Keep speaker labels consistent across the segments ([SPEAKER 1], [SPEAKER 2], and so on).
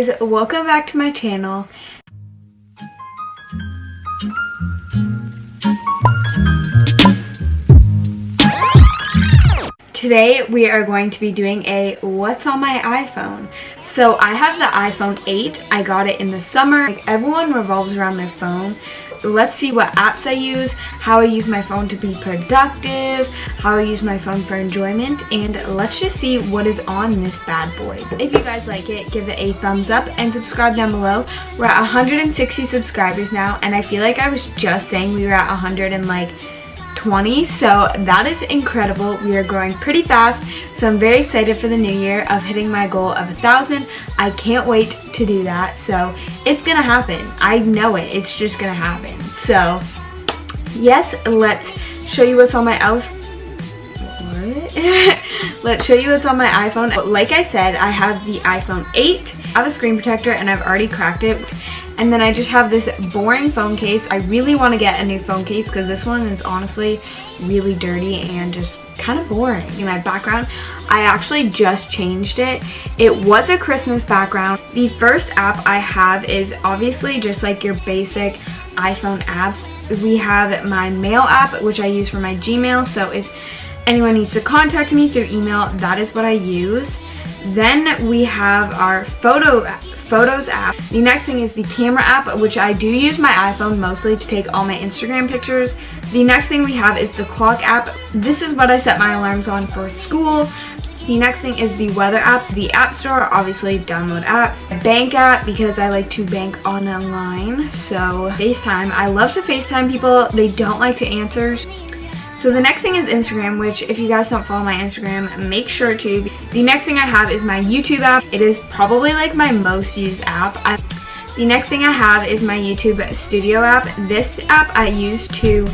[SPEAKER 1] guys, welcome back to my channel. Today we are going to be doing a what's on my iPhone. So I have the iPhone 8. I got it in the summer. Like, everyone revolves around their phone. Let's see what apps I use, how I use my phone to be productive, how I use my phone for enjoyment, and let's just see what is on this bad boy. If you guys like it, give it a thumbs up and subscribe down below. We're at 160 subscribers now, and I feel like I was just saying we were at 120, so that is incredible. We are growing pretty fast, so I'm very excited for the new year of hitting my goal of 1,000. I can't wait to do that, so it's gonna happen. I know it. It's just gonna happen. So yes, let's show you what's on my let's show you what's on my iPhone. Like I said, I have the iPhone 8. I have a screen protector and I've already cracked it. And then I just have this boring phone case. I really want to get a new phone case because this one is honestly really dirty and just kind of boring. In my background, I actually just changed it. It was a Christmas background. The first app I have is obviously just like your basic iPhone apps. We have my mail app, which I use for my Gmail, so if anyone needs to contact me through email, that is what I use. Then we have our Photos app. The next thing is the camera app, which I do use my iPhone mostly to take all my Instagram pictures. The next thing we have is the clock app. This is what I set my alarms on for school. The next thing is the weather app. The app store, obviously download apps. Bank app, because I like to bank online. So FaceTime, I love to FaceTime people. They don't like to answer. So the next thing is Instagram, which if you guys don't follow my Instagram, make sure to. The next thing I have is my YouTube app. It is probably like my most used app. The next thing I have is my YouTube Studio app. This app I use to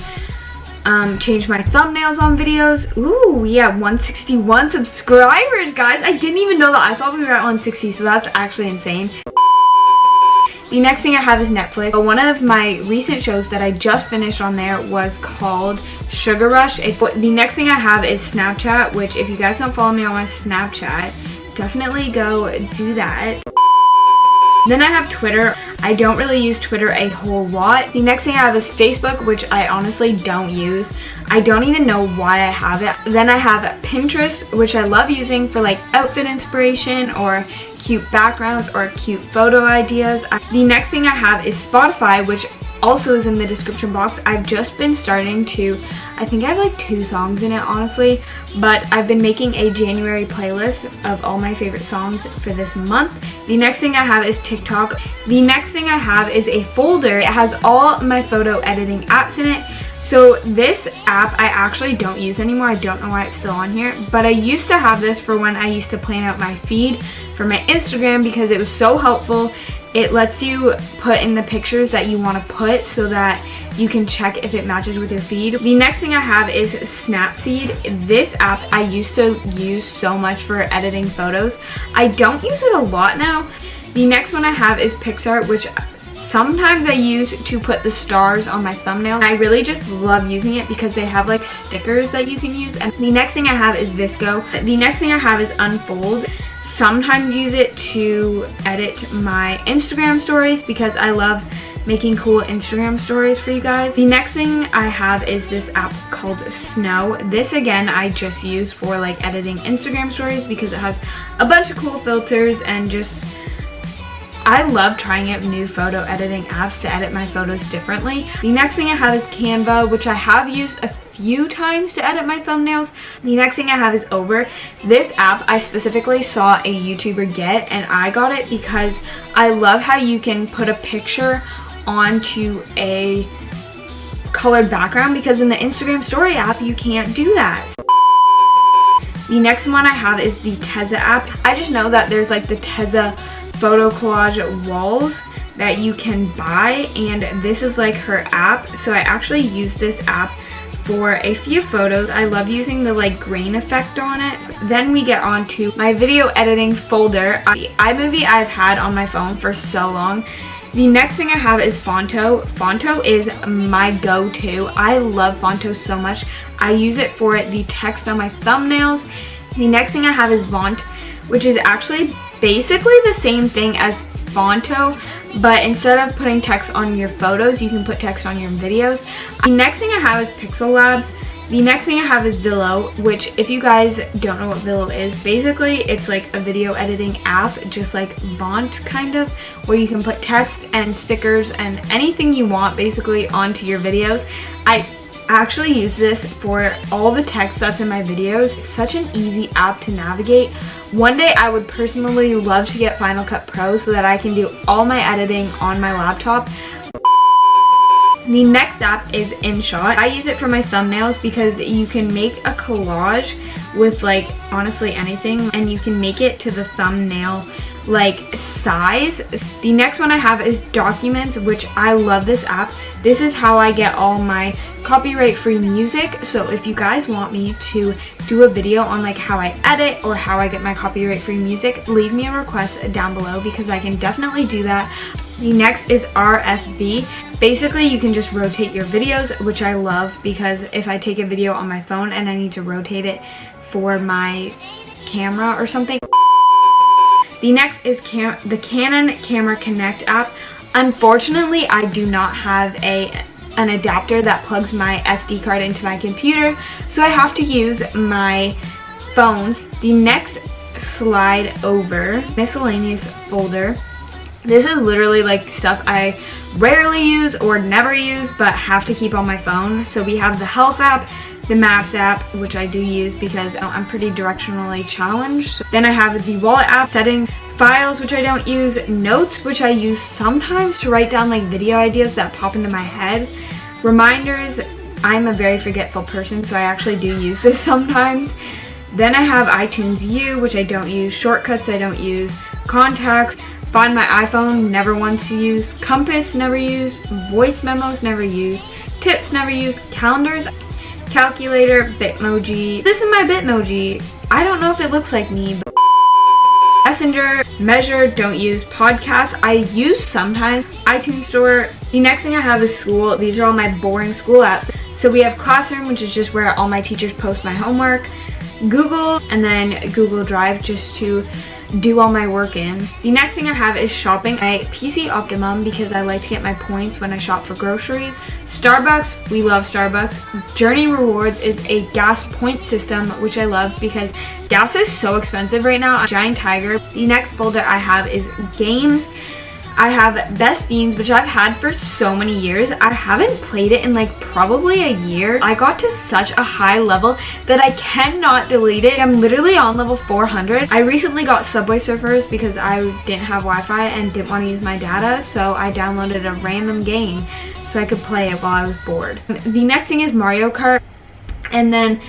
[SPEAKER 1] change my thumbnails on videos. Ooh, we have 161 subscribers, guys. I didn't even know that. I thought we were at 160, so that's actually insane. The next thing I have is Netflix. One of my recent shows that I just finished on there was called Sugar Rush. The next thing I have is Snapchat, which if you guys don't follow me on my Snapchat, definitely go do that. Then I have Twitter. I don't really use Twitter a whole lot. The next thing I have is Facebook, which I honestly don't use. I don't even know why I have it. Then I have Pinterest, which I love using for like outfit inspiration or cute backgrounds or cute photo ideas. The next thing I have is Spotify, which also is in the description box. I've just been starting to, I think I have like 2 songs in it honestly, but I've been making a January playlist of all my favorite songs for this month. The next thing I have is TikTok. The next thing I have is a folder. It has all my photo editing apps in it. So this app I actually don't use anymore. I don't know why it's still on here, but I used to have this for when I used to plan out my feed for my Instagram because it was so helpful. It lets you put in the pictures that you want to put so that you can check if it matches with your feed. The next thing I have is Snapseed. This app I used to use so much for editing photos. I don't use it a lot now. The next one I have is PixArt, which sometimes I use to put the stars on my thumbnail. I really just love using it because they have like stickers that you can use. And the next thing I have is VSCO. The next thing I have is Unfold. Sometimes use it to edit my Instagram stories because I love making cool Instagram stories for you guys. The next thing I have is this app called Snow. This again I just use for like editing Instagram stories because it has a bunch of cool filters and just I love trying out new photo editing apps to edit my photos differently. The next thing I have is Canva, which I have used a few times to edit my thumbnails. The next thing I have is Over. This app I specifically saw a YouTuber get and I got it because I love how you can put a picture onto a colored background because in the Instagram story app you can't do that. The next one I have is the Tezza app. I just know that there's like the Tezza photo collage walls that you can buy and this is like her app, so I actually use this app for a few photos. I love using the like grain effect on it. Then we get on to my video editing folder. The iMovie I've had on my phone for so long. The next thing I have is Fonto. Fonto is my go-to. I love Fonto so much. I use it for the text on my thumbnails. The next thing I have is Vont, which is actually basically the same thing as Fonto, but instead of putting text on your photos, you can put text on your videos. The next thing I have is Pixel Lab. The next thing I have is Villo, which if you guys don't know what Villo is, basically it's like a video editing app, just like Vaunt kind of, where you can put text and stickers and anything you want basically onto your videos. I actually use this for all the text that's in my videos. It's such an easy app to navigate. One day I would personally love to get Final Cut Pro so that I can do all my editing on my laptop. The next app is InShot. I use it for my thumbnails because you can make a collage with like honestly anything, and you can make it to the thumbnail like size. The next one I have is Documents, which I love this app. This is how I get all my copyright free music. So if you guys want me to do a video on like how I edit or how I get my copyright free music, leave me a request down below because I can definitely do that. The next is RSV. Basically, you can just rotate your videos, which I love because if I take a video on my phone and I need to rotate it for my camera or something. The next is the Canon Camera Connect app. Unfortunately, I do not have an adapter that plugs my SD card into my computer, so I have to use my phones. The next slide over, miscellaneous folder. This is literally like stuff I rarely use or never use but have to keep on my phone. So we have the Health app, the Maps app, which I do use because I'm pretty directionally challenged. Then I have the Wallet app, Settings, Files, which I don't use, Notes, which I use sometimes to write down like video ideas that pop into my head, Reminders. I'm a very forgetful person, so I actually do use this sometimes. Then I have iTunes U, which I don't use, Shortcuts I don't use, Contacts, Find My iPhone, never want to use, Compass, never use, Voice Memos, never use, Tips, never use, Calendars, Calculator, Bitmoji. This is my Bitmoji. I don't know if it looks like me, but Messenger, Measure, don't use, Podcast, I use sometimes, iTunes Store. The next thing I have is School. These are all my boring school apps. So we have Classroom, which is just where all my teachers post my homework, Google, and then Google Drive just to do all my work in. The next thing I have is shopping. My PC Optimum because I like to get my points when I shop for groceries. Starbucks, we love Starbucks. Journey Rewards is a gas point system, which I love because gas is so expensive right now. Giant Tiger. The next folder I have is games. I have Best Fiends, which I've had for so many years. I haven't played it in like probably a year. I got to such a high level that I cannot delete it. I'm literally on level 400. I recently got Subway Surfers because I didn't have Wi-Fi and didn't want to use my data, so I downloaded a random game so I could play it while I was bored. The next thing is Mario Kart, and then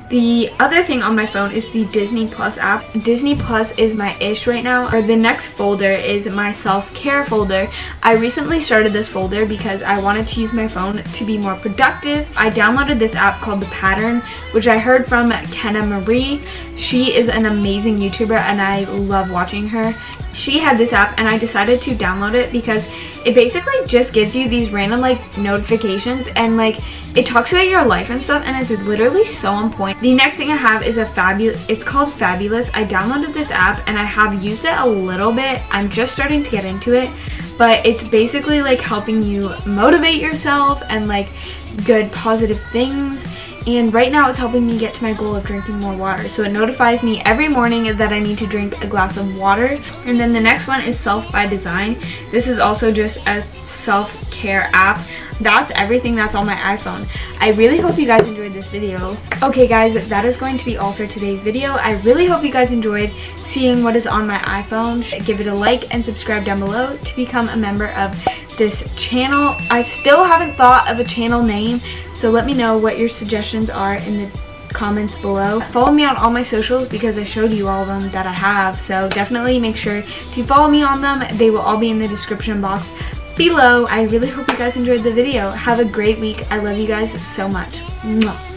[SPEAKER 1] the other thing on my phone is the Disney Plus app. Disney Plus is my ish right now. Or the next folder is my self-care folder. I recently started this folder because I wanted to use my phone to be more productive. I downloaded this app called The Pattern, which I heard from Kenna Marie. She is an amazing YouTuber and I love watching her. She had this app and I decided to download it because it basically just gives you these random like notifications and like it talks about your life and stuff, and it's literally so on point. The next thing I have is it's called Fabulous. I downloaded this app and I have used it a little bit. I'm just starting to get into it, but it's basically like helping you motivate yourself and like good positive things. And right now it's helping me get to my goal of drinking more water. So it notifies me every morning that I need to drink a glass of water. And then the next one is Self by Design. This is also just a self-care app. That's everything that's on my iPhone. I really hope you guys enjoyed this video. Okay guys, that is going to be all for today's video. I really hope you guys enjoyed seeing what is on my iPhone. Give it a like and subscribe down below to become a member of this channel. I still haven't thought of a channel name, so let me know what your suggestions are in the comments below. Follow me on all my socials because I showed you all of them that I have, so definitely make sure to follow me on them. They will all be in the description box below. I really hope you guys enjoyed the video. Have a great week. I love you guys so much. Mwah.